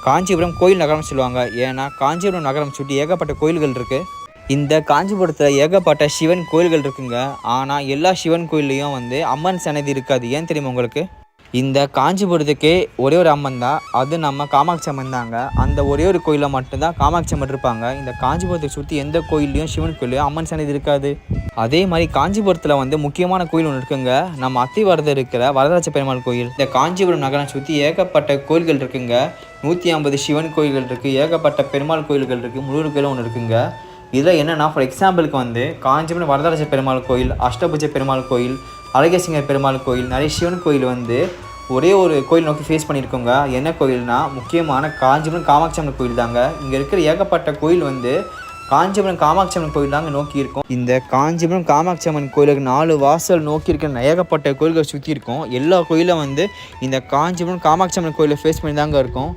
காஞ்சிபுரம் கோயில் நகரம்னு சொல்லுவாங்க. ஏன்னா காஞ்சிபுரம் நகரம் சுற்றி ஏகப்பட்ட கோயில்கள் இருக்குது. இந்த காஞ்சிபுரத்தில் ஏகப்பட்ட சிவன் கோயில்கள் இருக்குங்க. ஆனால் எல்லா சிவன் கோயில்லையும் அம்மன் சன்னதி இருக்காது. ஏன் தெரியுமா உங்களுக்கு? இந்த காஞ்சிபுரத்துக்கே ஒரே ஒரு அம்மன் தான், அது நம்ம காமாட்சி அம்மன் தாங்க. அந்த ஒரே ஒரு கோயிலில் மட்டும்தான் காமாட்சி அம்மன் இருப்பாங்க. இந்த காஞ்சிபுரத்தை சுற்றி எந்த கோயில்லையும் சிவன் கோயிலையும் அம்மன் சன்னதி இருக்காது. அதே மாதிரி காஞ்சிபுரத்தில் முக்கியமான கோயில் ஒன்று இருக்குங்க. நம்ம அத்திவரதர் இருக்கிற வரதராஜ பெருமாள் கோயில். இந்த காஞ்சிபுரம் நகரம் சுற்றி ஏகப்பட்ட கோயில்கள் இருக்குங்க. 150 சிவன் கோயில்கள் இருக்குது, ஏகப்பட்ட பெருமாள் கோயில்கள் இருக்குது, முருகர் கோயிலும் ஒன்று இருக்குங்க. இதில் என்னென்னா, ஃபார் எக்ஸாம்பிளுக்கு காஞ்சிபுரம் வரதராஜ பெருமாள் கோயில், அஷ்டபுஜ பெருமாள் கோயில், அழகேசிங்கர் பெருமாள் கோயில், நிறைய சிவன் கோயில் ஒரே ஒரு கோயில் நோக்கி ஃபேஸ் பண்ணியிருக்கோங்க. என்ன கோயில்னா, முக்கியமான காஞ்சிபுரம் காமாட்சி அம்மன் கோயில் தாங்க. இங்கே இருக்கிற ஏகப்பட்ட கோயில் காஞ்சிபுரம் காமாட்சி அம்மன் கோயில் தாங்க நோக்கி இருக்கும். இந்த காஞ்சிபுரம் காமாட்சி அம்மன் கோயிலுக்கு 4 வாசல் நோக்கி இருக்கிற ஏகப்பட்ட கோயில்கள் சுற்றி இருக்கும். எல்லா கோயிலும் இந்த காஞ்சிபுரம் காமாட்சி அம்மன் கோயிலை ஃபேஸ் பண்ணி தாங்க இருக்கும்.